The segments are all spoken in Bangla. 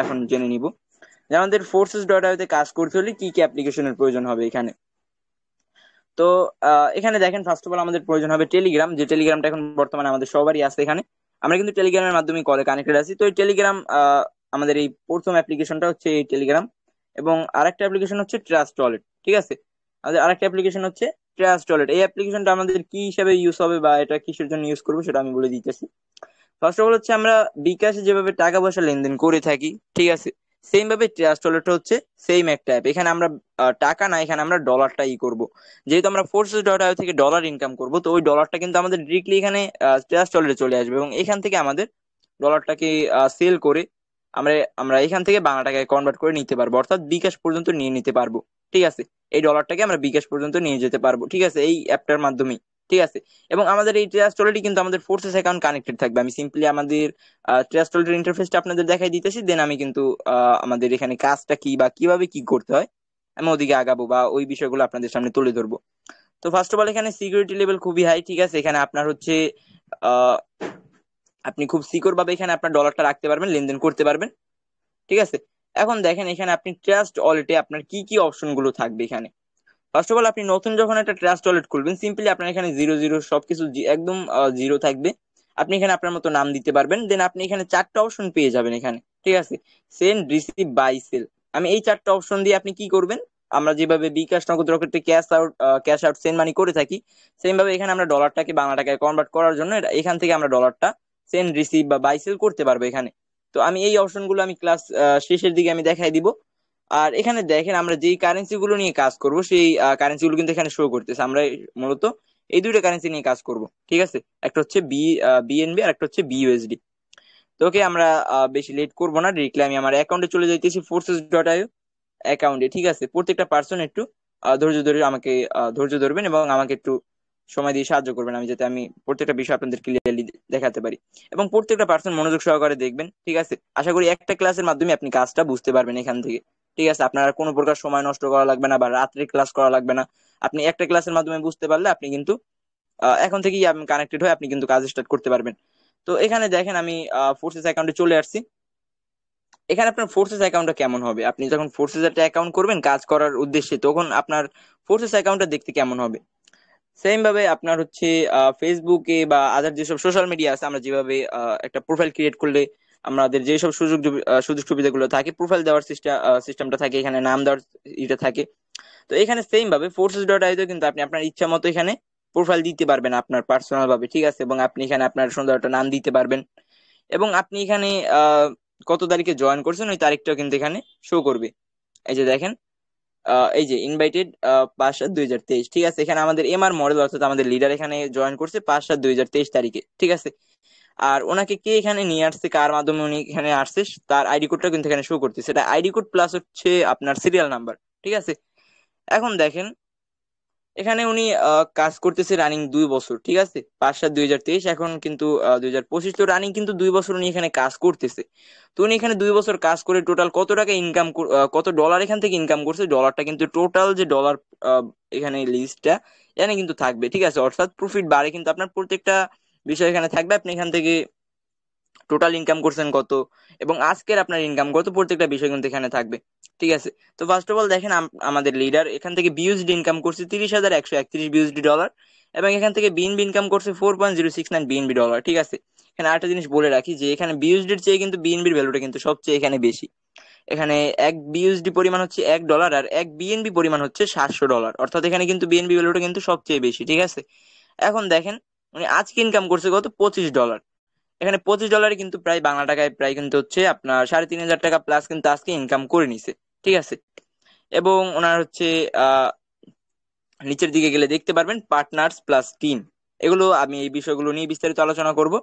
এখন জেনে নিব যে আমাদের ফোর্সেস ডট আইওতে কাজ করতে হলে কি কি অ্যাপ্লিকেশনের প্রয়োজন হবে এখানে। তো এখানে দেখেন ফার্স্ট অফ অল আমাদের প্রয়োজন হবে টেলিগ্রাম, যে টেলিগ্রামটা এখন বর্তমানে আমাদের সবারই আছে এখানে। আমরা কিন্তু টেলিগ্রামের মাধ্যমে কলে কানেক্টেড আছি। তো এই টেলিগ্রাম আমাদের এই প্রথম অ্যাপ্লিকেশনটা হচ্ছে এই টেলিগ্রাম। এবং আরেকটা অ্যাপ্লিকেশন হচ্ছে ট্রাস্ট ওয়ালেট, ঠিক আছে। আমাদের আরেকটা অ্যাপ্লিকেশন হচ্ছে ট্রাস্ট ওয়ালেট। এই অ্যাপ্লিকেশনটা আমাদের কি হিসাবে ইউজ হবে বা এটা কিসের জন্য ইউজ করবো সেটা আমি বলে দিতেছি। ফার্স্ট অফ অল হচ্ছে আমরা বিকাশে যেভাবে টাকা পয়সা লেনদেন করে থাকি, ঠিক আছে, সেম ভাবে ট্রাস্ট ওয়ালেট হচ্ছে সেম একটা অ্যাপ। এখানে আমরা টাকা না, এখানে আমরা ডলারটা করব। যেহেতু আমরা ফোর্সেস ডট আইও থেকে ডলার ইনকাম করব, তো ওই ডলারটা কিন্তু আমাদের ডিরেক্টলি এখানে ট্রাস্ট ওয়ালেটে চলে আসবে এবং এখান থেকে আমাদের ডলারটাকে সেল করে আমরা আমরা এখান থেকে বাংলা টাকায় কনভার্ট করে নিতে পারবো, অর্থাৎ বিকাশ পর্যন্ত নিয়ে নিতে পারবো, ঠিক আছে। এই ডলারটাকে আমরা বিকাশ পর্যন্ত নিয়ে যেতে পারবো, ঠিক আছে, এই অ্যাপটার মাধ্যমেই, ঠিক আছে। এবং আমাদের এই ট্রাস্ট ওয়ালেটই কিন্তু আমাদের ফোর্সেস অ্যাকাউন্ট কানেক্টেড থাকবে। আমি সিম্পলি আমাদের ট্রাস্ট ওয়ালেটের ইন্টারফেসটা আপনাদের দেখাই দিতেছি, দেন আমি কিন্তু আমাদের এখানে কাজটা কি বা কিভাবে কি করতে হয় আমি ওদিকে আগাবো বা ওই বিষয়গুলো আপনাদের সামনে তুলে ধরবো। তো ফার্স্ট অফ অল এখানে সিকিউরিটি লেভেল খুবই হাই, ঠিক আছে। এখানে আপনার হচ্ছে আহ আপনি খুব সিকিউর ভাবে এখানে আপনার ডলারটা রাখতে পারবেন, লেনদেন করতে পারবেন, ঠিক আছে। এখন দেখেন এখানে আপনি ট্রাস্ট ওয়ালেটে আপনার কি কি অপশন গুলো থাকবে এখানে। ফার্স্ট অফ অল আপনি নতুন যখন একটা ট্রাস্ট ওয়ালেট খুলবেন, সিম্পলি আপনার এখানে জিরো জিরো সবকিছু একদম জিরো থাকবে। আপনি এখানে আপনার মতো নাম দিতে পারবেন, দেন আপনি এখানে চারটা অপশন পেয়ে যাবেন এখানে, ঠিক আছে। Send, receive, buy, sell. আমি এই চারটা অপশন দিয়ে আপনি কি করবেন, আমরা যেভাবে বিকাশ নগদ রকেটে ক্যাশ আউট সেন্ড মানি করে থাকি, সেম ভাবে এখানে আমরা ডলারটাকে বাংলা টাকায় কনভার্ট করার জন্য এখান থেকে আমরা ডলারটা সেন্ড, রিসিভ বা বাই, সেল করতে পারবো এখানে। তো আমি এই অপশনগুলো আমি ক্লাস শেষের দিকে আমি দেখাই দিব। আর এখানে দেখেন আমরা যেই কারেন্সি গুলো নিয়ে কাজ করব সেই কারেন্সি গুলো কিন্তু এখানে শো করতেছে। আমরা মূলত এই দুইটা কারেন্সি নিয়ে কাজ করব, ঠিক আছে। একটা হচ্ছে বিএনবি আর একটা হচ্ছে বিইউএসডি। তো ওকে আমরা বেশি লেট করব না, ডিরেক্টলি আমি আমার অ্যাকাউন্টে চলে যাইতেছি, ফোর্সেস ডট আইও অ্যাকাউন্টে, ঠিক আছে। প্রত্যেকটা পার্সন একটু ধৈর্য ধরে আমাকে ধৈর্য ধরবেন এবং আমাকে একটু সময় দিয়ে সাহায্য করবেন, আমি যাতে আমি প্রত্যেকটা বিষয় আপনাদের ক্লিয়ারলি দেখাতে পারি। এবং প্রত্যেকটা পার্সন মনোযোগ সহকারে দেখবেন, ঠিক আছে। আশা করি একটা ক্লাসের মাধ্যমে আপনি কাজটা বুঝতে পারবেন এখান থেকে, ঠিক আছে। আপনার আর কোনো প্রকার সময় নষ্ট করা লাগবে না বা রাত্রে ক্লাস করা লাগবে না। আপনি একটা ক্লাসের মাধ্যমে বুঝতে পারলে আপনি কিন্তু এখন থেকেই কানেক্টেড হয়ে আপনি কিন্তু কাজ স্টার্ট করতে পারবেন। তো এখানে দেখেন আমি ফোর্সেস অ্যাকাউন্টে চলে আসছি। এখানে আপনার ফোর্সেস অ্যাকাউন্টটা কেমন হবে, আপনি যখন ফোর্সেস একটা অ্যাকাউন্ট করবেন কাজ করার উদ্দেশ্যে, তখন আপনার ফোর্সেস অ্যাকাউন্টটা দেখতে কেমন হবে। সেম ভাবে আপনার হচ্ছে ফেসবুকে বা আদার যেসব সোশ্যাল মিডিয়া আছে, আমরা যেভাবে একটা প্রোফাইল ক্রিয়েট করলে আমাদের যেসব সুযোগ সুবিধাগুলো থাকে, প্রোফাইল দেওয়ার সিস্টেমটা থাকে, এখানে নাম দেওয়ার এটা থাকে। তো এখানে সেম ভাবে ফোর্সেস ডট আইতে কিন্তু আপনি আপনার ইচ্ছা মতো এখানে প্রোফাইল দিতে পারবেন আপনার পার্সোনাল ভাবে, ঠিক আছে। এবং আপনি এখানে আপনার সুন্দর একটা নাম দিতে পারবেন। এবং আপনি এখানে কত তারিখে জয়েন করছেন ওই তারিখটাও কিন্তু এখানে শো করবে। এই যে দেখেন এই যে ইনভাইটেড 5/7/2023, ঠিক আছে। এখানে আমাদের এমআর মডেল অর্থাৎ আমাদের লিডার এখানে জয়েন করছে 5/7/2023 তারিখে, ঠিক আছে। আর ওনাকে কে এখানে নিয়ে আসছে, কার মাধ্যমে উনি এখানে আসছে, তার আইডি কোডটা কিন্তু এখানে শো করছে। সেটা আইডি কোড প্লাস হচ্ছে আপনার সিরিয়াল নাম্বার, ঠিক আছে। এখন দেখেন এখানে উনি কাজ করতেছে রানিং 2 বছর, ঠিক আছে। 5/7/2023, এখন কিন্তু 2025, তো রানিং কিন্তু 2 বছর উনি এখানে কাজ করতেছে। তো উনি এখানে 2 বছর কাজ করে টোটাল কত টাকা ইনকাম, কত ডলার এখান থেকে ইনকাম করছে, ডলারটা কিন্তু টোটাল যে ডলার এখানে লিস্টটা এখানে কিন্তু থাকবে, ঠিক আছে। অর্থাৎ প্রফিট বাড়ে কিন্তু আপনার প্রত্যেকটা বিষয় এখানে থাকবে। আপনি এখান থেকে টোটাল ইনকাম করছেন কত এবং আজকের আপনার ইনকাম কত, প্রত্যেকটা বিষয় কিন্তু এখানে থাকবে, ঠিক আছে। তো ফার্স্ট অফ অল দেখেন আমাদের লিডার এখান থেকে বিউএসডি ইনকাম করছে 30,131 বিউএসডি ডলার। এবং এখান থেকে বিএনবি ইনকাম করছে 4.069 বিএনবি ডলার, ঠিক আছে। এখানে আরেকটা জিনিস বলে রাখি যে এখানে বিউএসডির চেয়ে কিন্তু বিএনবির ভ্যালুটা কিন্তু সবচেয়ে এখানে বেশি। এখানে এক বিউএসডি পরিমাণ হচ্ছে $1 আর এক বিএনবি পরিমাণ হচ্ছে $700, অর্থাৎ এখানে কিন্তু বিএনবি ভ্যালুটা কিন্তু সবচেয়ে বেশি, ঠিক আছে। এখন দেখেন উনি আজকে ইনকাম করছে কত, $25। এখানে $25 কিন্তু প্রায় বাংলা টাকায় প্রায় কিন্তু হচ্ছে আপনার 3,500 টাকা প্লাস কিন্তু আজকে ইনকাম করে নিছে, ঠিক আছে। এবং ওনার হচ্ছে আহ নিচের দিকে গেলে দেখতে পারবেন পার্টনার্স প্লাস টিম, এগুলো আমি এই বিষয়গুলো নিয়ে বিস্তারিত আলোচনা করব।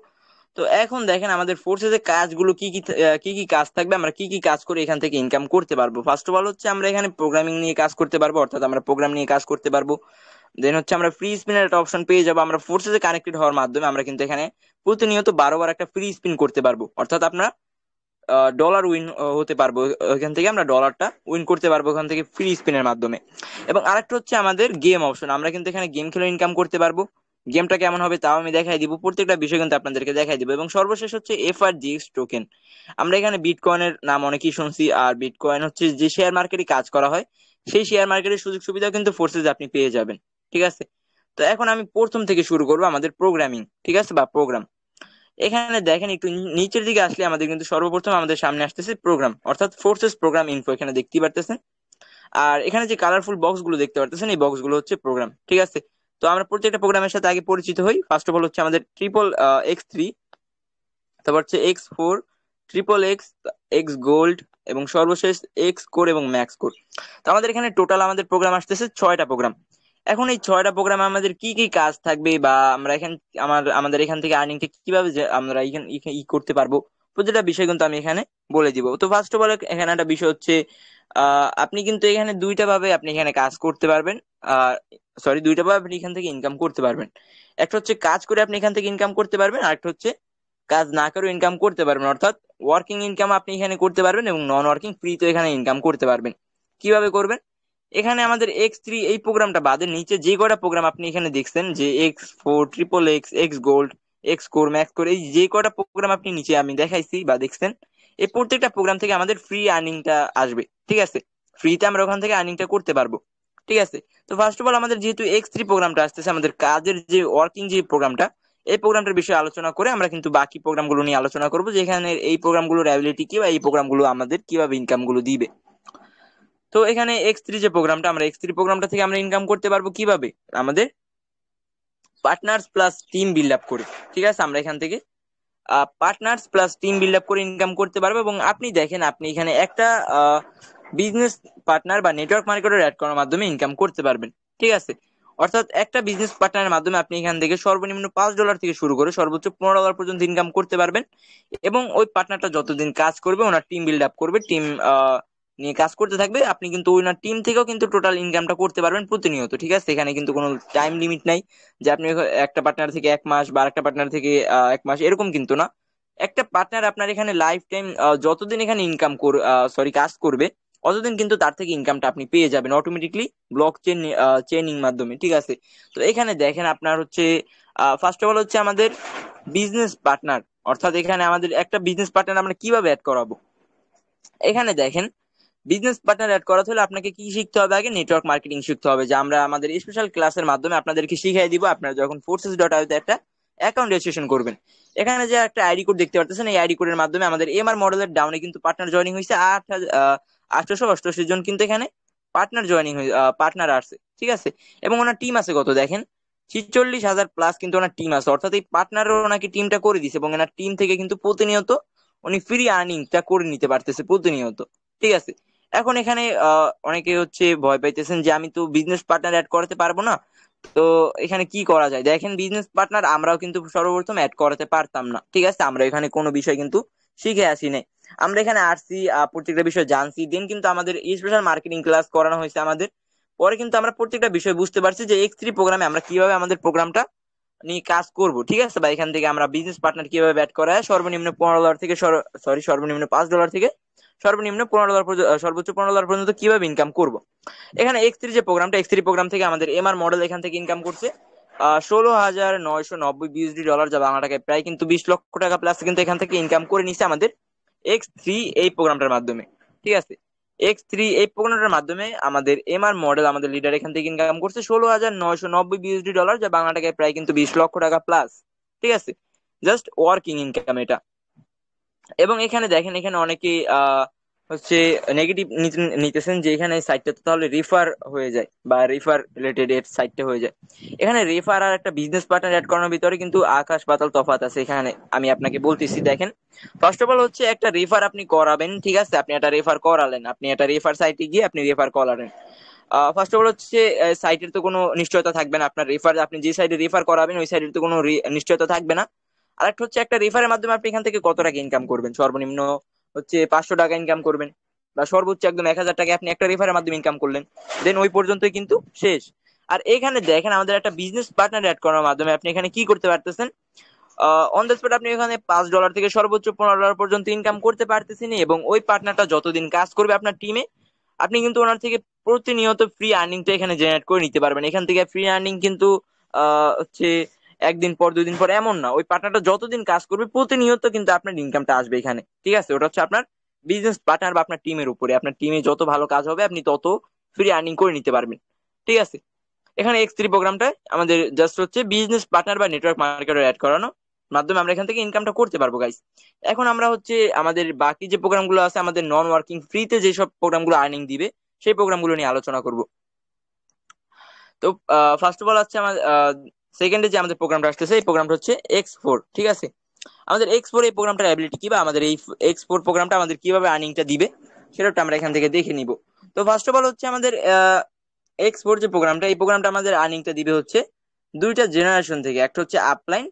তো এখন দেখেন আমাদের ফোর্সেসের কাজগুলো কি কি কি কি কাজ থাকবে, আমরা কি কি কাজ করে এখান থেকে ইনকাম করতে পারবো। ফার্স্ট অফ অল হচ্ছে আমরা এখানে প্রোগ্রামিং নিয়ে কাজ করতে পারবো, অর্থাৎ আমরা প্রোগ্রাম নিয়ে কাজ করতে পারবো। দেন হচ্ছে আমরা ফ্রি স্পিনের একটা অপশন পেয়ে যাবো। আমরা ফোর্সেসে কানেক্টেড হওয়ার মাধ্যমে আমরা কিন্তু এখানে প্রতিনিয়ত 12 বার একটা ফ্রি স্পিন করতে পারবো, অর্থাৎ আমরা ডলার উইন হতে পারবো। ওখান থেকে আমরা ডলারটা উইন করতে পারবো ওখান থেকে ফ্রি স্পিনের মাধ্যমে। এবং আরেকটা হচ্ছে আমাদের গেম অপশন, আমরা কিন্তু এখানে গেম খেলে ইনকাম করতে পারবো। গেমটা কেমন হবে তাও আমি দেখাই দিব, প্রত্যেকটা বিষয় কিন্তু আপনাদেরকে দেখাই দিব। এবং সর্বশেষ হচ্ছে FRGX টোকেন। আমরা এখানে বিটকয়েনের নাম অনেকেই শুনছি, আর বিটকয়েন হচ্ছে যে শেয়ার মার্কেটে কাজ করা হয়, সেই শেয়ার মার্কেটের সুযোগ সুবিধা কিন্তু ফোর্সেস আপনি পেয়ে যাবেন। ঠিক আছে, তো এখন আমি প্রথম থেকে শুরু করবো আমাদের প্রোগ্রামিং, ঠিক আছে, বা প্রোগ্রাম। এখানে দেখেন একটু নিচের দিকে আসলে আমাদের কিন্তু সর্বপ্রথম আমাদের সামনে আসতেছে প্রোগ্রাম, অর্থাৎ ফোর্সেস প্রোগ্রাম ইনফো, এখানে দেখতেই পারতেছেন। আর এখানে যে কালারফুল বক্স গুলো দেখতে পারতেছেন, এই বক্স গুলো হচ্ছে প্রোগ্রাম। ঠিক আছে, তো আমরা প্রত্যেকটা প্রোগ্রামের সাথে আগে পরিচিত হই। ফার্স্ট অফ অল হচ্ছে আমাদের X3, তারপর হচ্ছে X4, XXX, এক্স গোল্ড, এবং সর্বশেষ এক্স কোর এবং ম্যাক্স কোর। তো আমাদের এখানে টোটাল আমাদের প্রোগ্রাম আসতেছে 6টা প্রোগ্রাম। এখন এই 6টা প্রোগ্রামে আমাদের কি কি কাজ থাকবে, বা আমরা আমাদের এখান থেকে আর্নিংটা কিভাবে যে আমরা এখানে করতে পারবো, প্রতিটা বিষয় কিন্তু আমি এখানে বলে দিব। তো ফার্স্ট অফ অল এখানে একটা বিষয় হচ্ছে, আপনি কিন্তু এখানে দুইটা ভাবে আপনি এখানে কাজ করতে পারবেন। আহ সরি, দুইটা ভাবে আপনি এখান থেকে ইনকাম করতে পারবেন। একটা হচ্ছে কাজ করে আপনি এখান থেকে ইনকাম করতে পারবেন, আর একটা হচ্ছে কাজ না করে ইনকাম করতে পারবেন, অর্থাৎ ওয়ার্কিং ইনকাম আপনি এখানে করতে পারবেন এবং নন ওয়ার্কিং ফ্রি তো এখানে ইনকাম করতে পারবেন। কিভাবে করবেন? এখানে আমাদের X3 এই প্রোগ্রামটা বাদে নিচে যে কয়টা প্রোগ্রাম আপনি এখানে দেখছেন, যে X4, XXX, x gold, x core, max core, এই যে কয়টা প্রোগ্রাম আপনি নিচে আমি দেখাইছি বা দেখছেন, এই প্রত্যেকটা প্রোগ্রাম থেকে আমাদের ফ্রি আর্নিংটা আসবে। ঠিক আছে, ফ্রিতে আমরা ওখান থেকে আর্নিংটা করতে পারবো। ঠিক আছে, তো ফার্স্ট অফ অল আমাদের যেহেতু X3 প্রোগ্রামটা আসতেছে, আমাদের কাজের যে ওয়ার্কিং যে প্রোগ্রামটা, এই প্রোগ্রামটার বিষয়ে আলোচনা করে আমরা কিন্তু বাকি প্রোগ্রামগুলো নিয়ে আলোচনা করবো, যেখানে এই প্রোগ্রামগুলোর অ্যাবিলিটি কি, বা এই প্রোগ্রামগুলো আমাদের কিভাবে ইনকাম গুলো দিবে। তো এখানে X3 যে প্রোগ্রামটা, আমরা X3 প্রোগ্রামটা থেকে আমরা ইনকাম করতে পারবো কিভাবে? আমাদের partners plus team build up করে। ঠিক আছে, আমরা এখান থেকে partners plus team build up করে ইনকাম করতে পারবো। এবং আপনি দেখেন, আপনি এখানে একটা বিজনেস পার্টনার বা নেটওয়ার্ক মার্কেটার অ্যাড করার মাধ্যমে ইনকাম করতে পারবেন। ঠিক আছে, অর্থাৎ একটা বিজনেস পার্টনারের মাধ্যমে আপনি এখান থেকে সর্বনিম্ন $5 থেকে শুরু করে সর্বোচ্চ $15 পর্যন্ত ইনকাম করতে পারবেন। এবং ওই পার্টনারটা যতদিন কাজ করবে, ওনার টিম বিল্ড আপ করবে, টিম নিয়ে কাজ করতে থাকবে, আপনি কিন্তু ওনার টিম থেকেও কিন্তু টোটাল ইনকামটা করতে পারবেন প্রতিনিয়ত। ঠিক আছে, এখানে কিন্তু কোনো টাইম লিমিট নাই যে আপনি একটা পার্টনার থেকে 1 মাস বা একটা পার্টনার থেকে 1 মাস, এরকম কিন্তু না। একটা পার্টনার আপনার এখানে লাইফ টাইম যতদিন এখানে কাজ করবে, অতদিন কিন্তু তার থেকে ইনকামটা আপনি পেয়ে যাবেন অটোমেটিকলি ব্লক চেইনিং মাধ্যমে। ঠিক আছে, তো এখানে দেখেন আপনার হচ্ছে ফার্স্ট অফ অল হচ্ছে আমাদের বিজনেস পার্টনার, অর্থাৎ এখানে আমাদের একটা বিজনেস পার্টনার আমরা কিভাবে অ্যাড করাবো। এখানে দেখেন, বিজনেস পার্টনার অ্যাড করাতে হলে আপনাকে কি শিখতে হবে? আগে নেটওয়ার্ক মার্কেটিং শিখতে হবে, যা আমরা আমাদের স্পেশাল ক্লাসের মাধ্যমে আপনাদেরকে শিখিয়ে দিব। আপনারা যখন forces.io-তে একটা অ্যাকাউন্ট রেজিস্ট্রেশন করবেন, এখানে যে একটা আইডি কোড দেখতে পাচ্ছেন, এই আইডি কোডের মাধ্যমে আমাদের এমআর মডেলের ডাউনে কিন্তু পার্টনার জয়েনিং হয়েছে 888 জন কিন্তু এখানে পার্টনার আসছে। ঠিক আছে, এবং ওনার টিম আছে কত দেখেন, 46,000 প্লাস কিন্তু ওনার টিম আছে, অর্থাৎ এই পার্টনারও ওনাকে টিমটা করে দিছে, এবং ওনার টিম থেকে কিন্তু প্রতিনিয়ত উনি ফ্রি আর্নিংটা করে নিতে পারতেছে প্রতিনিয়ত। ঠিক আছে, এখন এখানে অনেকে হচ্ছে ভয় পাইতেছেন যে আমি তো বিজনেস পার্টনার অ্যাড করাতে পারবো না, তো এখানে কি করা যায়? দেখেন, বিজনেস পার্টনার আমরাও কিন্তু সর্বপ্রথম অ্যাড করাতে পারতাম না। ঠিক আছে, আমরা এখানে কোনো বিষয় কিন্তু শিখে আসি নাই, আমরা এখানে আসছি, প্রত্যেকটা বিষয় জানছি, দেন কিন্তু আমাদের স্পেশাল মার্কেটিং ক্লাস করানো হয়েছে আমাদের। পরে কিন্তু আমরা প্রত্যেকটা বিষয় বুঝতে পারছি যে X3 প্রোগ্রামে আমরা কিভাবে আমাদের প্রোগ্রামটা নিয়ে কাজ করব। ঠিক আছে, বা এখান থেকে আমরা বিজনেস পার্টনার কিভাবে অ্যাড করা হয়, সর্বনিম্ন $15 থেকে সর্বনিম্ন $5 থেকে সর্বনিম্ন $15 পর্যন্ত, সর্বোচ্চ $15 পর্যন্ত কিভাবে ইনকাম করব। এখানে X3 প্রোগ্রাম থেকে আমাদের এমআর মডেল এখান থেকে ইনকাম করছে 16,990 USD, যা বাংলা টাকায় প্রায় কিন্তু 20 লক্ষ টাকা প্লাস কিন্তু এখান থেকে ইনকাম করে নিচ্ছে আমাদের X3 এই প্রোগ্রামটার মাধ্যমে। ঠিক আছে, X3 এই প্রোগ্রামটার মাধ্যমে আমাদের এমআর মডেল, আমাদের লিডার, এখান থেকে ইনকাম করছে 16,990 USD, যা বাংলা টাকায় প্রায় কিন্তু 20 লক্ষ টাকা প্লাস। ঠিক আছে, জাস্ট ওয়ার্কিং ইনকাম এটা। এবং এখানে দেখেন, এখানে অনেকে হচ্ছে নেগেটিভ নিতেছেন যে এখানে সাইটটা তো তাহলে রেফার হয়ে যায়, বা রেফার রিলেটেড এর সাইটটা হয়ে যায়। এখানে রেফার আর একটা বিজনেস পার্টনার অ্যাড করানোর ভিতরে কিন্তু আকাশ পাতাল তফাৎ আছে। এখানে আমি আপনাকে বলতেছি, দেখেন, ফার্স্ট অফ অল হচ্ছে একটা রেফার আপনি করাবেন। ঠিক আছে, আপনি একটা রেফার করালেন, আপনি একটা রেফার সাইটে গিয়ে আপনি রেফার করালেন। ফার্স্ট অফ অল হচ্ছে সাইটের তো কোনো নিশ্চয়তা থাকবে না, আপনার রেফার, আপনি যে সাইডে রেফার করাবেন ওই সাইডের তো কোনো নিশ্চয়তা থাকবে না। আর একটা হচ্ছে একটা রেফারের মাধ্যমে আপনি এখান থেকে কত টাকা ইনকাম করবেন, সর্বনিম্ন হচ্ছে 500 টাকা ইনকাম করবেন, বা সর্বোচ্চ একদম 1,000 টাকা আপনি একটা রেফারের মাধ্যমে ইনকাম করলেন, দেন ওই পর্যন্তই কিন্তু শেষ। আর এখানে দেখেন, আমাদের একটা বিজনেস পার্টনার অ্যাড করার মাধ্যমে আপনি এখানে কি করতে পারতেছেন, অন দ্য স্পট আপনি এখানে $5 থেকে সর্বোচ্চ $15 পর্যন্ত ইনকাম করতে পারতেছেন। এবং ওই পার্টনারটা যতদিন কাজ করবে আপনার টিমে, আপনি কিন্তু ওনার থেকে প্রতিনিয়ত ফ্রি আর্নিংটা এখানে জেনারেট করে নিতে পারবেন। এখান থেকে ফ্রি আর্নিং কিন্তু হচ্ছে একদিন পর 2 দিন পর এমন না, ওই পার্টনারটা যতদিন কাজ করবে প্রতিনিয়ত কিন্তু আপনার ইনকামটা আসবে এখানে। ঠিক আছে, ওটা হচ্ছে আপনার বিজনেস পার্টনার বা আপনার টিমের উপরে, আপনার টিমে যত ভালো কাজ হবে আপনি তত ফ্রি আর্নিং করে নিতে পারবেন। ঠিক আছে, এখানে X3 প্রোগ্রামটা আমাদের জাস্ট হচ্ছে বিজনেস পার্টনার বা নেটওয়ার্ক মার্কেটার অ্যাড করানো মাধ্যমে আমরা এখান থেকে ইনকামটা করতে পারবো গাইস। এখন আমরা হচ্ছে আমাদের বাকি যে প্রোগ্রামগুলো আছে, আমাদের নন ওয়ার্কিং ফ্রিতে যেসব প্রোগ্রামগুলো আর্নিং দিবে সেই প্রোগ্রামগুলো নিয়ে আলোচনা করব। তো ফার্স্ট অফ অল হচ্ছে আমার সেকেন্ডে যে আমাদের প্রোগ্রামটা আসতেছে এই প্রোগ্রামটা হচ্ছে X4। ঠিক আছে, আমাদের X4 এই প্রোগ্রামটার অ্যাবিলিটি কি, বা আমাদের এই X4 প্রোগ্রামটা আমাদের কিভাবে আর্নিংটা দিবে সেটা একটু আমরা এখান থেকে দেখে নিব। তো ফার্স্ট অফ অল হচ্ছে আমাদের X4 যে প্রোগ্রামটা, এই প্রোগ্রামটা আমাদের আর্নিংটা দিবে হচ্ছে দুইটা জেনারেশন থেকে, একটা হচ্ছে আপলাইন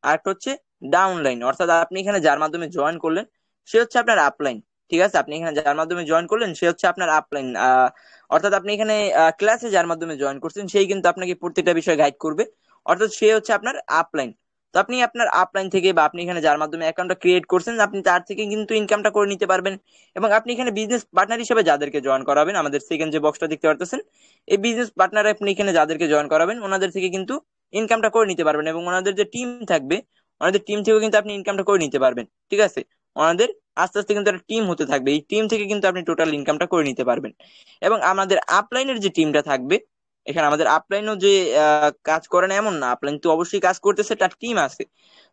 আর একটা হচ্ছে ডাউনলাইন। অর্থাৎ আপনি এখানে যার মাধ্যমে জয়েন করলেন সে হচ্ছে আপনার আপলাইন। ঠিক আছে, আপনি এখানে যার মাধ্যমে জয়েন করলেন সে হচ্ছে আপনার আপলাইন। অর্থাৎ আপনি এখানে ক্লাসে যার মাধ্যমে জয়েন করছেন সেই কিন্তু আপনাকে প্রত্যেকটা বিষয় গাইড করবে, অর্থাৎ সে হচ্ছে আপনার আপলাইন। তো আপনি আপনার আপলাইন থেকে বা আপনি এখানে যার মাধ্যমে অ্যাকাউন্টটা ক্রিয়েট করছেন আপনি তার থেকে কিন্তু ইনকামটা করে নিতে পারবেন। এবং আপনি এখানে বিজনেস পার্টনার হিসেবে যাদেরকে জয়েন করাবেন, আমাদের সেকেন্ড যে বক্সটা দেখতে পারতেছেন, এই বিজনেস পার্টনার আপনি এখানে যাদেরকে জয়েন করাবেন ওনাদের থেকে কিন্তু ইনকামটা করে নিতে পারবেন। এবং ওনাদের যে টিম থাকবে ওনাদের টিম থেকেও কিন্তু আপনি ইনকামটা করে নিতে পারবেন। ঠিক আছে, ওনাদের আস্তে আস্তে কিন্তু একটা টিম হতে থাকবে, এই টিম থেকে কিন্তু আপনি টোটাল ইনকামটা করে নিতে পারবেন। এবং আমাদের আপলাইনের যে টিমটা থাকবে, এখানে আমাদের আপলাইনও যে কাজ করে না এমন না, আপলাইন তো অবশ্যই কাজ করতেছে, তার টিম আছে।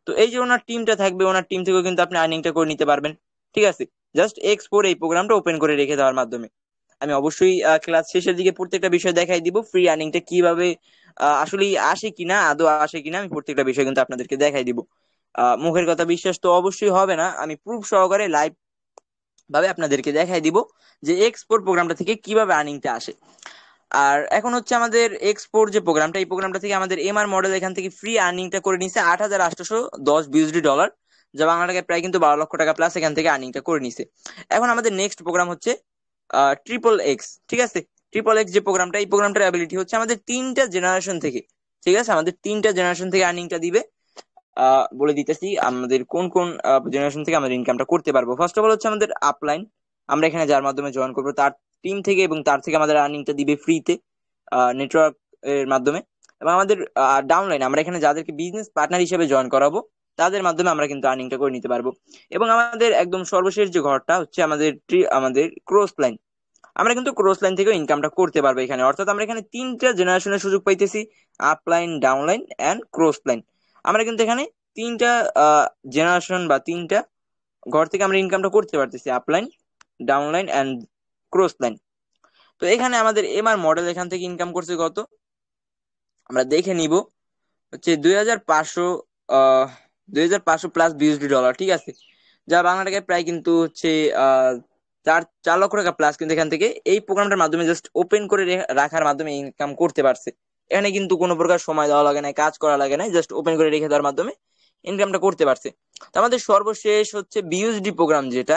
তো এই যে ওনার টিমটা থাকবে, ওনার টিম থেকেও কিন্তু আপনি আর্নিংটা করে নিতে পারবেন। ঠিক আছে, জাস্ট X4 এই প্রোগ্রামটা ওপেন করে রেখে দেওয়ার মাধ্যমে আমি অবশ্যই ক্লাস শেষের দিকে প্রত্যেকটা বিষয় দেখাই দিব, ফ্রি আর্নিংটা কিভাবে আসলে আসে কিনা, আদৌ আসে কিনা আমি প্রত্যেকটা বিষয় কিন্তু আপনাদেরকে দেখাই দিব। মুখের কথা বিশ্বাস তো অবশ্যই হবে না, আমি প্রুফ সহকারে লাইভ ভাবে আপনাদেরকে দেখাই দিব যে X4 প্রোগ্রামটা থেকে কিভাবে আর্নিংটা আসে। আর এখন হচ্ছে আমাদের X4 যে প্রোগ্রামটা, এই প্রোগ্রামটা থেকে আমাদের এমআর মডেল এখান থেকে ফ্রি আর্নিংটা করে নিছে 8,810 BUSD ডলার, যা বাংলা টাকায় প্রায় কিন্তু 12 লক্ষ টাকা প্লাস এখান থেকে আর্নিংটা করে নিছে। এখন আমাদের নেক্সট প্রোগ্রাম হচ্ছে XXX। ঠিক আছে, XXX যে প্রোগ্রামটা, এই প্রোগ্রামটার অ্যাবিলিটি হচ্ছে আমাদের 3টা জেনারেশন থেকে। ঠিক আছে, আমাদের 3টা জেনারেশন থেকে আর্নিংটা দিবে। বলে দিতেছি আমাদের কোন কোন জেনারেশন থেকে আমাদের ইনকামটা করতে পারবো। ফার্স্ট অফ অল হচ্ছে আমাদের আপলাইন, আমরা এখানে যার মাধ্যমে জয়েন করবো তার টিম থেকে, এবং তার থেকে আমাদের আর্নিংটা দিবে ফ্রিতে নেটওয়ার্ক এর মাধ্যমে। এবং আমাদের ডাউনলাইন, আমরা এখানে যাদেরকে বিজনেস পার্টনার হিসেবে জয়েন করাবো তাদের মাধ্যমে আমরা কিন্তু আর্নিংটা করে নিতে পারবো। এবং আমাদের একদম সর্বশেষ যে ঘরটা হচ্ছে আমাদের ক্রস লাইন, আমরা কিন্তু ক্রস লাইন থেকেও ইনকামটা করতে পারবো এখানে। অর্থাৎ আমরা এখানে 3টা জেনারেশনের সুযোগ পাইতেছি, upline, downline and cross line. আমরা কিন্তু এখানে 3টা জেনারেশন বা 3টা ঘর থেকে আমরা ইনকামটা করতে পারতেছি, upline, downline and cross line. তো এখানে আমাদের এমআর মডেল এখান থেকে ইনকাম করছে কত আমরা দেখে নিব, হচ্ছে 2,500 আহ 2,500+ BUSD ডলার। ঠিক আছে, যা বাংলা টাকায় প্রায় কিন্তু হচ্ছে আহ 4 লক্ষ টাকা প্লাস কিন্তু এখান থেকে এই প্রোগ্রামটার মাধ্যমে জাস্ট ওপেন করে রাখার মাধ্যমে ইনকাম করতে পারছে। এখানে কিন্তু কোনো প্রকার সময় দেওয়া লাগে না, কাজ করা লাগে না, জাস্ট ওপেন করে রেখে দেওয়ার মাধ্যমে ইনকামটা করতে পারছে। তো আমাদের সর্বশেষ হচ্ছে বিউএসডি প্রোগ্রাম, যেটা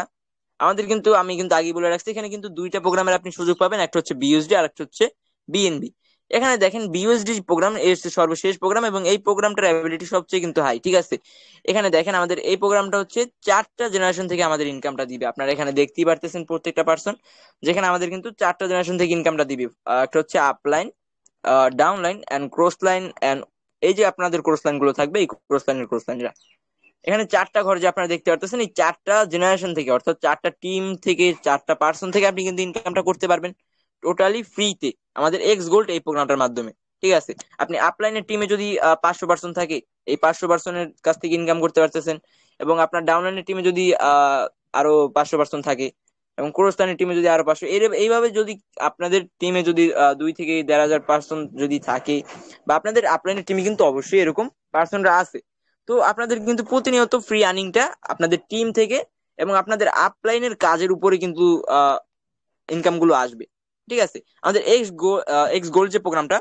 আমাদের কিন্তু আমি কিন্তু আগে বলে রাখছি এখানে কিন্তু 2টা প্রোগ্রামের আপনি সুযোগ পাবেন, একটা হচ্ছে বিউএসডি আর একটা হচ্ছে বিএনবি। এখানে দেখেন বিউএসডি প্রোগ্রাম এর সর্বশেষ প্রোগ্রাম, এবং এই প্রোগ্রামটার অ্যাবিলিটি সবচেয়ে কিন্তু হাই। ঠিক আছে, এখানে দেখেন আমাদের এই প্রোগ্রামটা হচ্ছে 4টা জেনারেশন থেকে আমাদের ইনকামটা দিবে। আপনারা এখানে দেখতেই পারতেছেন প্রত্যেকটা পার্সন, যেখানে আমাদের কিন্তু 4টা জেনারেশন থেকে ইনকামটা দিবে। একটা হচ্ছে upline, downline and cross line and এই যে আপনাদের ক্রস লাইন গুলো থাকবে, এই ক্রস লাইনরা এখানে 4টা ঘর যে আপনারা দেখতে পারতেছেন, এই 4টা জেনারেশন থেকে, অর্থাৎ 4টা টিম থেকে, 4টা পার্সন থেকে আপনি কিন্তু ইনকামটা করতে পারবেন টোটালি ফ্রিতে আমাদের এক্স গোল্ড এই প্রোগ্রামটার মাধ্যমে। ঠিক আছে, আপনি আপলাইনের টিমে যদি 500 পার্সন থাকে, এই 500 পার্সনের কাছ থেকে ইনকাম করতে পারতেছেন। এবং আপনার ডাউনলাইনের টিমে যদি আরো 500 পার্সন থাকে, এবং ক্রোস্তানের টিমে যদি আরো 500, এইভাবে যদি আপনাদের টিমে যদি 2 থেকে 1,500 পার্সন যদি থাকে, বা আপনাদের আপলাইনের টিমে কিন্তু অবশ্যই এরকম পার্সনরা আছে, তো আপনাদের কিন্তু প্রতিনিয়ত ফ্রি আর্নিংটা আপনাদের টিম থেকে এবং আপনাদের আপলাইনের কাজের উপরে কিন্তু ইনকাম গুলো আসবে। ঠিক আছে, আমাদের এক্স গোল্ড যে প্রোগ্রামটা,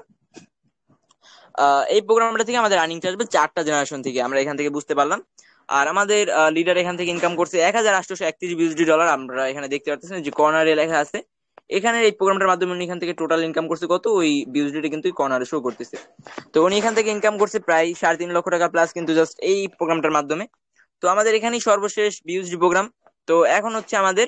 এই প্রোগ্রামটা থেকে আমাদের আর্নিংটা আসবে 4টা জেনারেশন থেকে, আমরা এখান থেকে বুঝতে পারলাম। আর আমাদের লিডার এখান থেকে ইনকাম করছে 1,831 BUSD ডলার, আমরা এখানে দেখতে পাচ্ছেন যে কর্নারে লেখা আছে। এখানে এই প্রোগ্রামটার মাধ্যমে উনি এখান থেকে টোটাল ইনকাম করছে কত, ওই বিউসডিটা কিন্তু কর্নারে শো করতেছে। তো উনি এখান থেকে ইনকাম করছে প্রায় 3.5 লক্ষ টাকা প্লাস কিন্তু জাস্ট এই প্রোগ্রামটার মাধ্যমে। তো আমাদের এখানেই সর্বশেষ বিউসডি প্রোগ্রাম। তো এখন হচ্ছে আমাদের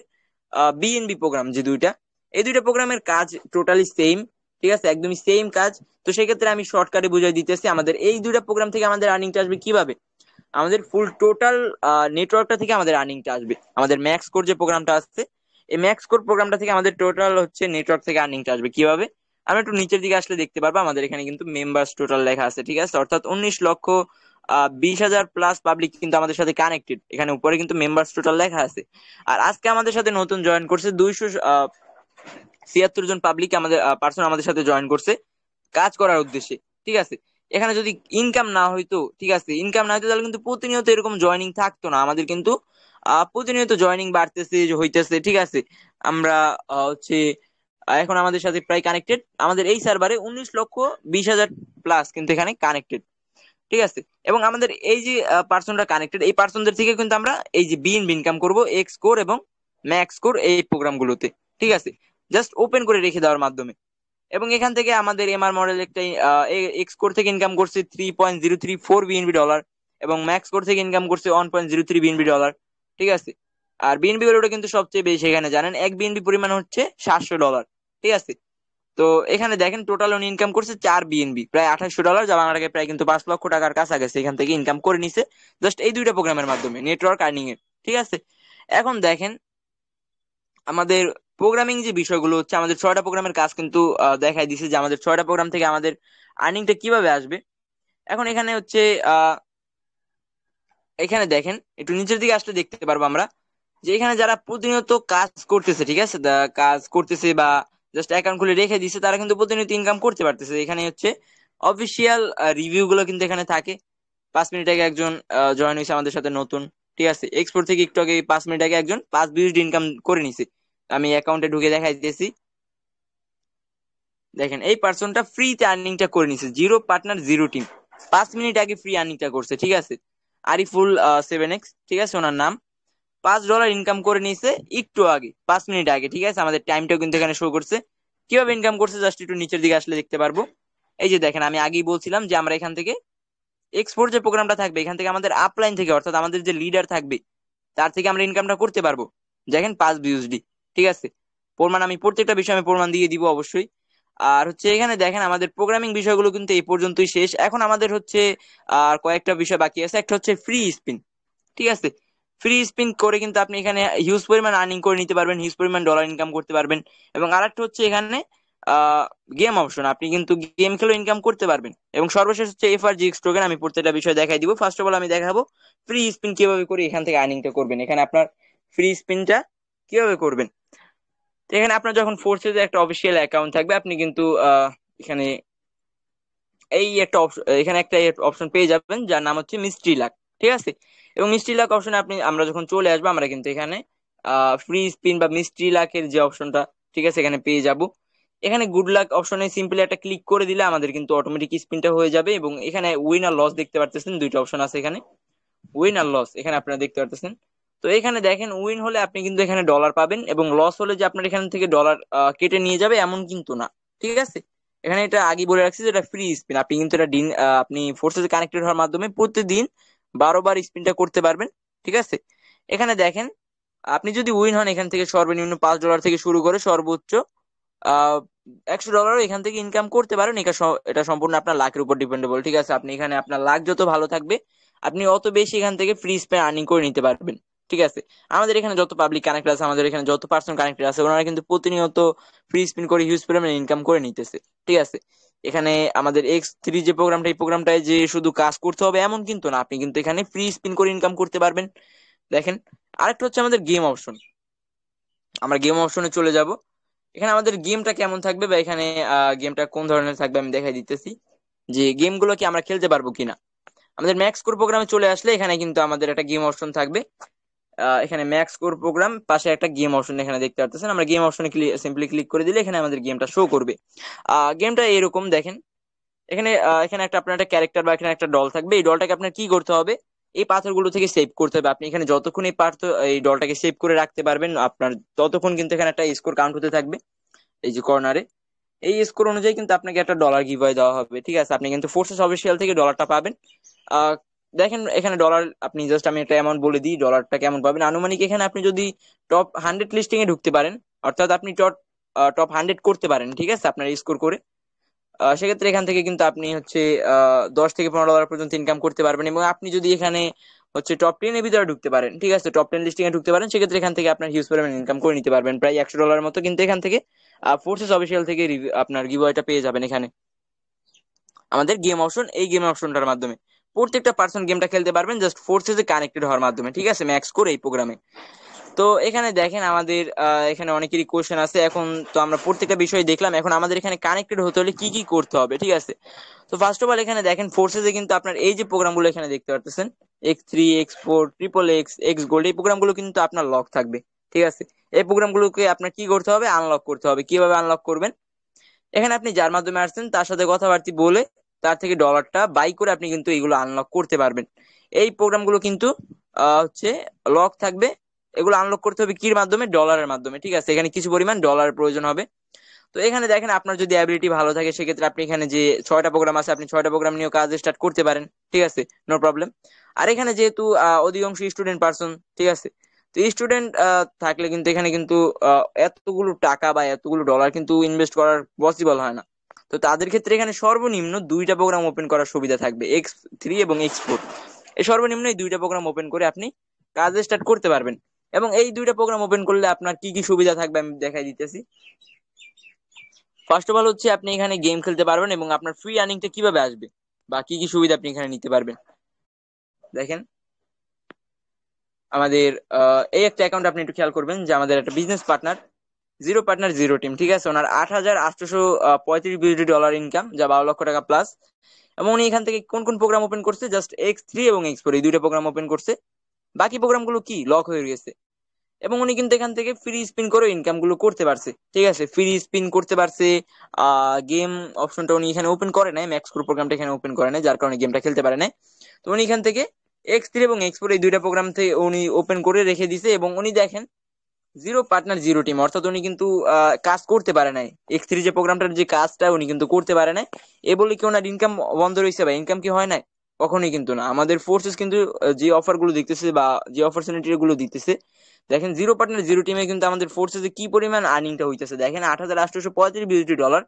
বিএনবি প্রোগ্রাম, যে দুইটা, এই দুইটা প্রোগ্রামের কাজ টোটালি সেম। ঠিক আছে, একদমই সেম কাজ। তো সেক্ষেত্রে আমি শর্টকাটে বুঝাই দিতেছি, আমাদের এই দুইটা প্রোগ্রাম থেকে আমাদের আর্নিংটা আসবে কিভাবে। আমাদের ফুল টোটাল নেটওয়ার্কটা থেকে আমাদের আর্নিংটা আসবে। আমাদের ম্যাক্স কোর যে প্রোগ্রামটা আছে, এই ম্যাক্স কোর প্রোগ্রামটা থেকে আমাদের টোটাল হচ্ছে নেটওয়ার্ক থেকে আর্নিংটা আসবে কিভাবে। আমরা একটু নিচের দিকে আসলে দেখতে পারবো আমাদের এখানে কিন্তু মেম্বার্স টোটাল লেখা আছে, ঠিক আছে, অর্থাৎ 19 লক্ষ 20,000 প্লাস পাবলিক কিন্তু আমাদের সাথে কানেক্টেড। এখানে উপরে কিন্তু মেম্বার্স টোটাল লেখা আছে। আর আজকে আমাদের সাথে নতুন জয়েন করছে 276 জন পাবলিক, আমাদের পার্সন আমাদের সাথে জয়েন করছে কাজ করার উদ্দেশ্যে। ঠিক আছে, এখানে যদি ইনকাম না হইতো, ঠিক আছে, ইনকাম না হইতো তাহলে কিন্তু প্রতিনিয়ত এরকম জয়েনিং থাকতো না। আমাদের কিন্তু প্রতিনিয়ত জয়েনিং বাড়তেছে হইতেছে, ঠিক আছে। আমরা হচ্ছে এখন আমাদের সাথে প্রায় কানেক্টেড, আমাদের এই সার্ভারে 19,20,000 প্লাস কিন্তু এখানে কানেক্টেড, ঠিক আছে। এবং আমাদের এই যে পার্সনরা কানেক্টেড, এই পার্সনদের থেকে কিন্তু আমরা এই যে বিএনবি ইনকাম করব এক্স কোর এবং ম্যাক্স কোর এই প্রোগ্রামগুলোতে, ঠিক আছে, জাস্ট ওপেন করে রেখে দেওয়ার মাধ্যমে। এবং এখান থেকে আমাদের এমআর মডেল একটা এক্স কোর থেকে ইনকাম করছে 3.034 বিএনবি ডলার, এবং ম্যাক্স কোর থেকে ইনকাম করছে 1.03 বিএনবি ডলার, ঠিক আছে। আর বিএনবি ভ্যালুটা কিন্তু সবচেয়ে বেশি, এখানে জানেন 1 বিএনবি পরিমাণ হচ্ছে $700, ঠিক আছে। তো এখানে দেখেন টোটাল উনি ইনকাম করছে 4 বিএনবি, প্রায় $2,800, যা বাংলা টাকায় প্রায় কিন্তু 5 লক্ষ টাকার কাছাকাছি এখান থেকে ইনকাম করে নিছে, জাস্ট এই দুইটা প্রোগ্রামের মাধ্যমে নেটওয়ার্ক আর্নিং এর, ঠিক আছে। এখন দেখেন আমাদের প্রোগ্রামিং যে বিষয়গুলো হচ্ছে, আমাদের 6টা প্রোগ্রামের কাজ কিন্তু দেখাই দিছে যে আমাদের 6টা প্রোগ্রাম থেকে আমাদের আর্নিংটা কিভাবে আসবে। এখন এখানে হচ্ছে আহ এখানে দেখেন একটু নিচের দিকে আসলে দেখতে পারবো আমরা যে এখানে যারা প্রতিনিয়ত কাজ করতেছে, ঠিক আছে, কাজ করতেছে বা জাস্ট অ্যাকাউন্ট খুলে রেখে দিছে, তারা কিন্তু প্রতিনিয়ত ইনকাম করতে পারতেছে। এখানে হচ্ছে অফিসিয়াল রিভিউ গুলো কিন্তু এখানে থাকে। 5 মিনিট আগে একজন জয়েন হয়েছে আমাদের সাথে নতুন, ঠিক আছে, এক্সপোর্ট থেকে একটু আগে 5 মিনিট আগে একজন 5 বিউএসডি ইনকাম করে নিছে। আমি অ্যাকাউন্টে ঢুকে দেখাই দিতেছি, দেখেন এই পার্সনটা ফ্রিতে আর্নিংটা করে নিছে, zero partner zero team, 5 minute আগে ফ্রি আর্নিংটা করছে, ঠিক আছে। আরিফুল 7X, ঠিক আছে ওনার নাম, $5 ইনকাম করে নিয়েছে একটু আগে, 5 মিনিট আগে, ঠিক আছে। আমাদের টাইমটাও কিন্তু এখানে শো করছে। কিভাবে ইনকাম করছে জাস্ট একটু নিচের দিকে আসলে দেখতে পারবো। এই যে দেখেন, আমি আগেই বলছিলাম যে আমরা এখান থেকে এক্সপোর্ট যে প্রোগ্রামটা থাকবে, এখান থেকে আমাদের আপলাইন থেকে, অর্থাৎ আমাদের যে লিডার থাকবে তার থেকে আমরা ইনকামটা করতে পারবো। দেখেন 5 বিউএসডি, ঠিক আছে। প্রমাণ আমি প্রত্যেকটা বিষয়ে আমি প্রমাণ দিয়ে দিব অবশ্যই। আর হচ্ছে এখানে দেখেন আমাদের প্রোগ্রামিং বিষয়গুলো কিন্তু এই পর্যন্তই শেষ। এখন আমাদের হচ্ছে আর কয়েকটা বিষয় বাকি আছে। একটা হচ্ছে ফ্রি স্পিন, ঠিক আছে। ফ্রি স্পিন করে কিন্তু আপনি এখানে হিউজ পরিমাণ আর্নিং করে নিতে পারবেন, হিউজ পরিমাণ ডলার ইনকাম করতে পারবেন। এবং আরেকটা হচ্ছে এখানে গেম অপশন, আপনি কিন্তু গেম খেলে ইনকাম করতে পারবেন। এবং সর্বশেষ হচ্ছে FRGX টোকেন, আমি প্রত্যেকটা বিষয় দেখাই দিব। ফার্স্ট অফ অল আমি দেখাবো ফ্রি স্পিন কিভাবে করে এখান থেকে আর্নিংটা করবেন। এখানে আপনার ফ্রি স্পিনটা কিভাবে করবেন, তো এখানে আপনার যখন ফোর্সেস একটা অফিসিয়াল অ্যাকাউন্ট থাকবে, আপনি কিন্তু এখানে এই একটা অপশন, এখানে একটা অপশন পেয়ে যাবেন যার নাম হচ্ছে মিস্ট্রি লাক, ঠিক আছে। এবং মিস্ট্রি লাক অপশনে আমরা যখন চলে আসবো, আমরা কিন্তু এখানে ফ্রি স্পিন বা মিস্ট্রি লাকের যে অপশনটা, ঠিক আছে, এখানে পেয়ে যাব। এখানে গুড লাক অপশনে সিম্পলি একটা ক্লিক করে দিলে আমাদের কিন্তু অটোমেটিক স্পিনটা হয়ে যাবে। এবং এখানে উইন আর লস দেখতে পারতেছেন, দুইটা অপশন আছে এখানে, উইন আর লস এখানে আপনারা দেখতে পারতেছেন। তো এখানে দেখেন উইন হলে আপনি কিন্তু এখানে ডলার পাবেন, এবং লস হলে যে আপনার এখান থেকে ডলার কেটে নিয়ে যাবে এমন কিন্তু না, ঠিক আছে। এখানে এটা আগে বলে রাখছি যে এটা ফ্রি স্পিন, আপনি কিন্তু এটা দিন আপনি ফোর্সেসে কানেক্টেড হওয়ার মাধ্যমে প্রতিদিন 12 বার স্পিনটা করতে পারবেন, ঠিক আছে। এখানে দেখেন আপনি যদি উইন হন, এখান থেকে সর্বনিম্ন $5 থেকে শুরু করে সর্বোচ্চ আহ $100 এখান থেকে ইনকাম করতে পারেন। এটা সম্পূর্ণ আপনার লাখের উপর ডিপেন্ডেবল, ঠিক আছে। আপনি এখানে আপনার লাখ যত ভালো থাকবে, আপনি অত বেশি এখান থেকে ফ্রি স্পেন আর্নিং করে নিতে পারবেন, ঠিক আছে। আমাদের এখানে যত পাবলিক কানেক্ট আছে, আমাদের এখানে যত পার্সন কানেক্টেড আছে, ওনারা কিন্তু প্রতিনিয়ত ফ্রি স্পিন করে হিউজ পরিমাণে ইনকাম করে নিতেছে, ঠিক আছে। এখানে আমাদের X3 যে প্রোগ্রামটা, এই প্রোগ্রামটায় যে শুধু কাজ করতে হবে এমন কিন্তু না, আপনি কিন্তু এখানে ফ্রি স্পিন করে ইনকাম করতে পারবেন। দেখেন আরেকটা হচ্ছে আমাদের গেম অপশন, আমরা গেম অপশনে চলে যাব। এখানে আমাদের গেমটা কেমন থাকবে বা এখানে গেমটা কোন ধরনের থাকবে আমি দেখাই দিতেছি যে গেমগুলো কি আমরা খেলতে পারবো কিনা। আমাদের ম্যাক্স কোর প্রোগ্রামে চলে আসলে এখানে কিন্তু আমাদের একটা গেম অপশন থাকবে। এখানে ম্যাক্স কোর প্রোগ্রাম পাশে একটা গেম অপশন এখানে দেখতে পাচ্ছেন, আমরা গেম অপশনে সিম্পলি ক্লিক করে দিলে এখানে আমাদের গেমটা শো করবে। গেমটা এরকম দেখেন, এখানে এখানে একটা আপনার একটা ক্যারেক্টার বা এখানে একটা ডল থাকবে। এই ডলটাকে আপনার কি করতে হবে, এই পাথরগুলো থেকে সেভ করতে হবে। আপনি এখানে যতক্ষণ এই ডলটাকে সেভ করে রাখতে পারবেন, আপনার ততক্ষণ কিন্তু এখানে একটা স্কোর কাউন্ট হতে থাকবে। এই যে কর্নারে এই স্কোর অনুযায়ী কিন্তু আপনাকে একটা ডলার গিভওয়ে দেওয়া হবে, ঠিক আছে। আপনি কিন্তু ফোর্সেস অফিসিয়াল থেকে ডলারটা পাবেন। আহ দেখেন এখানে ডলার, আপনি জাস্ট আমি একটা অ্যামাউন্ট বলে দিই ডলারটা কেমন পাবেন আনুমানিক। এখানে আপনি যদি টপ 100 লিস্টিং এ ঢুকতে পারেন, অর্থাৎ আপনি টপ 100 করতে পারেন, ঠিক আছে, আপনার স্কোর করে, সেক্ষেত্রে এখান থেকে কিন্তু আপনি হচ্ছে $10 থেকে $15 পর্যন্ত ইনকাম করতে পারবেন। এবং আপনি যদি এখানে হচ্ছে টপ 10 এর ভিতরে ঢুকতে পারেন, ঠিক আছে, টপ 10 লিস্টিং এ ঢুকতে পারেন, সেক্ষেত্রে এখান থেকে আপনার হিউজ পরিমাণ ইনকাম করে নিতে পারবেন, প্রায় $100 মতো। কিন্তু এখান থেকে ফোর্সেস অফিসিয়াল থেকে আপনার গিভওয়েটা পেয়ে যাবেন এখানে আমাদের গেম অপশন, এই গেম অপশনটার মাধ্যমে প্রত্যেকটা পার্সন গেমটা খেলতে পারবেন জাস্ট ফোর্সেসে কানেক্টেড হওয়ার মাধ্যমে, ঠিক আছে, ম্যাক্স করে এই প্রোগ্রামে। তো এখানে দেখেন আমাদের এখানে অনেকেরই কোশ্চেন আছে এখন। তো আমরা প্রত্যেকটা বিষয় দেখলাম, এখন আমাদের এখানে কানেক্টেড হতে হলে কি কি করতে হবে, ঠিক আছে। তো ফার্স্ট অফ অল এখানে দেখেন ফোর্সেসে কিন্তু আপনার এই যে প্রোগ্রামগুলো এখানে দেখতে পাচ্ছেন, X3, X4, XXX, x gold, এই প্রোগ্রামগুলো কিন্তু আপনার লক থাকবে, ঠিক আছে। এই প্রোগ্রামগুলোকে আপনার কি করতে হবে, আনলক করতে হবে। কিভাবে আনলক করবেন, এখানে আপনি যার মাধ্যমে আসছেন তার সাথে কথাবার্তা বলে তার থেকে ডলারটা বাই করে আপনি কিন্তু এগুলো আনলক করতে পারবেন। এই প্রোগ্রামগুলো কিন্তু হচ্ছে লক থাকবে। এগুলো আনলক করতে হবে কির মাধ্যমে, ডলারের মাধ্যমে, ঠিক আছে। এখানে কিছু পরিমাণ ডলারের প্রয়োজন হবে। তো এখানে দেখেন আপনার যদি অ্যাবিলিটি ভালো থাকে সেক্ষেত্রে আপনি এখানে যে 6টা প্রোগ্রাম আছে আপনি 6টা প্রোগ্রাম নিয়েও কাজ স্টার্ট করতে পারেন, ঠিক আছে, নো প্রবলেম। আর এখানে যেহেতু অধিকাংশ স্টুডেন্ট পার্সন, ঠিক আছে, তো স্টুডেন্ট থাকলে কিন্তু এখানে কিন্তু এতগুলো টাকা বা এতগুলো ডলার কিন্তু ইনভেস্ট করার পসিবল হয় না। তো তাদের ক্ষেত্রে এখানে সর্বনিম্ন 2টা প্রোগ্রাম ওপেন করার সুবিধা থাকবে, X3 এবং X4। এই সর্বনিম্ন এই 2টা প্রোগ্রাম ওপেন করে আপনি কাজ স্টার্ট করতে পারবেন। এবং এই 2টা প্রোগ্রাম ওপেন করলে আপনার কি কি সুবিধা থাকবে আমি দেখাই দিতেছি। ফার্স্ট অফ অল হচ্ছে আপনি এখানে গেম খেলতে পারবেন এবং আপনার ফ্রি আর্নিংটা কিভাবে আসবে বা কি কি সুবিধা আপনি এখানে নিতে পারবেন। দেখেন আমাদের এই একটা অ্যাকাউন্ট আপনি একটু খেয়াল করবেন যে আমাদের একটা business partner zero partner zero team, ঠিক আছে, ওনার 8,835 বিউটি ডলার ইনকাম, যা 12 লক্ষ টাকা প্লাস। এবং উনি এখান থেকে কোন কোন প্রোগ্রাম ওপেন করছে, জাস্ট X3 এবং X4 এই 2টা প্রোগ্রাম ওপেন করছে। বাকি প্রোগ্রামগুলো কি লক হয়ে গেছে। এবং উনি কিন্তু এখান থেকে ফ্রি স্পিন করে ইনকাম গুলো করতে পারছে, ঠিক আছে, ফ্রি স্পিন করতে পারছে। গেম অপশনটা উনি এখানে ওপেন করে নাই, ম্যাক্স প্রো প্রোগ্রামটা এখানে ওপেন করে নাই, যার কারণে গেমটা খেলতে পারে নাই। তো উনি এখান থেকে X3 এবং X4 এই 2টা প্রোগ্রাম থেকে উনি ওপেন করে রেখে দিছে। এবং উনি দেখেন জিরো পার্টনার জিরো টিম, অর্থাৎ উনি কিন্তু কাজ করতে পারে নাই, X3 যে প্রোগ্রামটার যে কাজটা উনি কিন্তু করতে পারে নাই। এ বলে কি ওনার ইনকাম বন্ধ রয়েছে বা ইনকাম কি হয় নাই, কখনোই কিন্তু না। আমাদের ফোর্সেস কিন্তু যে অফার গুলো দিতেছে বা যে অপরচুনিটি গুলো দিতেছে, দেখেন জিরো পার্টনার জিরো টিমে কিন্তু আমাদের ফোর্সেসে কি পরিমাণ আর্নিংটা হইতেছে, দেখেন 8,835 বিউটি ডলার,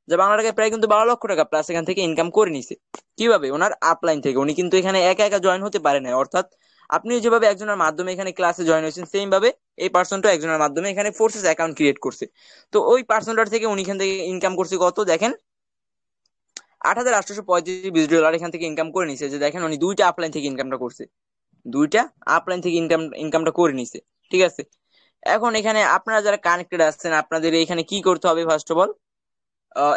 যা বাংলা টাকায় প্রায় কিন্তু 12 লক্ষ টাকা প্লাস এখান থেকে ইনকাম করে নিছে। কিভাবে, ওনার আপলাইন থেকে। উনি কিন্তু এখানে একা একা জয়েন হতে পারে না, অর্থাৎ আপনি যেভাবে একজনের মাধ্যমে এখানে ক্লাসে জয়েন হয়েছেন সেম ভাবে এই পার্সনটা একজনের মাধ্যমে এখানে ফোর্সেস অ্যাকাউন্ট ক্রিয়েট করছে। তো ওই পার্সনটার থেকে উনি এখান থেকে ইনকাম করছে কত, দেখেন 8,835 ডলার এখান থেকে ইনকাম করে নিছে। যে দেখেন উনি 2টা আপলাইন থেকে ইনকামটা করছে, 2টা আপলাইন থেকে ইনকামটা করে নিছে, ঠিক আছে। এখন এখানে আপনারা যারা কানেক্টেড আসছেন আপনাদের এখানে কি করতে হবে, ফার্স্ট অফ অল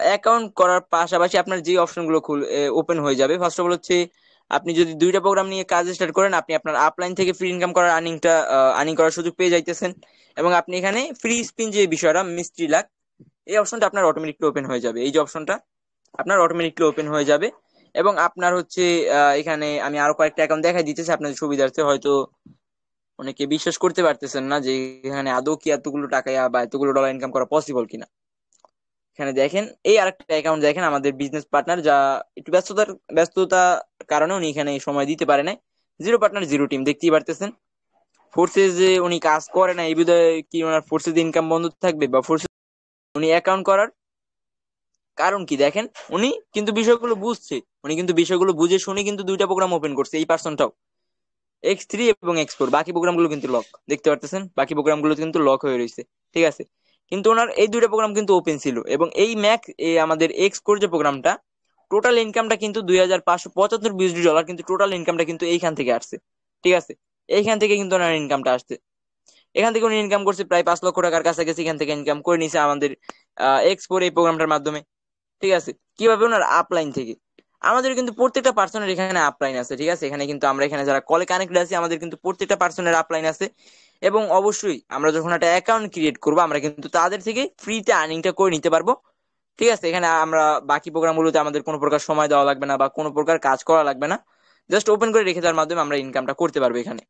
অ্যাকাউন্ট করার পাশাপাশি আপনার যে অপশন গুলো ওপেন হয়ে যাবে, ফার্স্ট অফ অল হচ্ছে আপনি যদি 2টা প্রোগ্রাম নিয়ে কাজ স্টার্ট করেন আপনি আপনার আপলাইন থেকে ফ্রি ইনকাম করার আর্নিং করার সুযোগ পেয়ে যাইতেছেন। এবং আপনি এখানে ফ্রি স্পিন যে বিষয়টা মিস্ট্রি লাক, এই অপশনটা আপনার অটোমেটিকলি ওপেন হয়ে যাবে, এই যে অপশনটা আপনার অটোমেটিকলি ওপেন হয়ে যাবে। এবং আপনার হচ্ছে এখানে আমি আরো কয়েকটা অ্যাকাউন্ট দেখাই দিতেছি আপনাদের সুবিধার্থে, হয়তো অনেকে বিশ্বাস করতে পারতেছেন না যে এখানে আদৌ কি এতগুলো টাকা বা এতগুলো ডলার ইনকাম করা পসিবল কিনা। এখানে দেখেন এই আরেকটা অ্যাকাউন্ট দেখেন আমাদের বিজনেস পার্টনার, যা একটু ব্যস্ততার কারণে উনি এখানে সময় দিতে পারে নাই, জিরো পার্টনার জিরো টিম দেখতেই পারতেছেন। ফোর্সেস যে উনি কাজ করে না এই বিধায় কি ওনার ফোর্সেস ইনকাম বন্ধ থাকবে বা ফোর্সেস উনি অ্যাকাউন্ট করার কারণ কি, দেখেন উনি কিন্তু বিষয়গুলো বুঝছে, উনি কিন্তু বিষয়গুলো বুঝে শুনে কিন্তু 2টা প্রোগ্রাম ওপেন করছে এই পার্সনটাও, X3 এবং X4। বাকি প্রোগ্রামগুলো কিন্তু লক, দেখতে পারতেছেন বাকি প্রোগ্রামগুলো কিন্তু লক হয়ে রয়েছে, ঠিক আছে। কিন্তু ওনার এই 2টা প্রোগ্রাম কিন্তু ওপেন ছিল। এবং এই আমাদের এক্স কোর যে প্রোগ্রামটা, টোটাল ইনকামটা কিন্তু 2,575 বিউএসডি ডলার, কিন্তু টোটাল ইনকামটা কিন্তু এইখান থেকে আসছে, ঠিক আছে। এইখান থেকে কিন্তু ওনার ইনকামটা আসছে, এখান থেকে উনি ইনকাম করছে প্রায় 5 লক্ষ টাকার কাছাকাছি, এখান থেকে ইনকাম করে নিছে আমাদের X4 এই প্রোগ্রামটার মাধ্যমে, ঠিক আছে। কিভাবে, ওনার আপলাইন থেকে। আমাদের কিন্তু প্রত্যেকটা পার্সনের এখানে আপলাইন আছে, ঠিক আছে। এখানে কিন্তু আমরা এখানে যারা কলে কানেক্ট আছি আমাদের কিন্তু প্রত্যেকটা পার্সনের আপলাইন আছে। এবং অবশ্যই আমরা যখন একটা অ্যাকাউন্ট ক্রিয়েট করবো আমরা কিন্তু তাদের থেকে ফ্রিতে আর্নিংটা করে নিতে পারবো, ঠিক আছে। এখানে আমরা বাকি প্রোগ্রামগুলোতে আমাদের কোনো প্রকার সময় দেওয়া লাগবে না বা কোনো প্রকার কাজ করা লাগবে না, জাস্ট ওপেন করে রেখে দেওয়ার মাধ্যমে আমরা ইনকামটা করতে পারবো এখানে।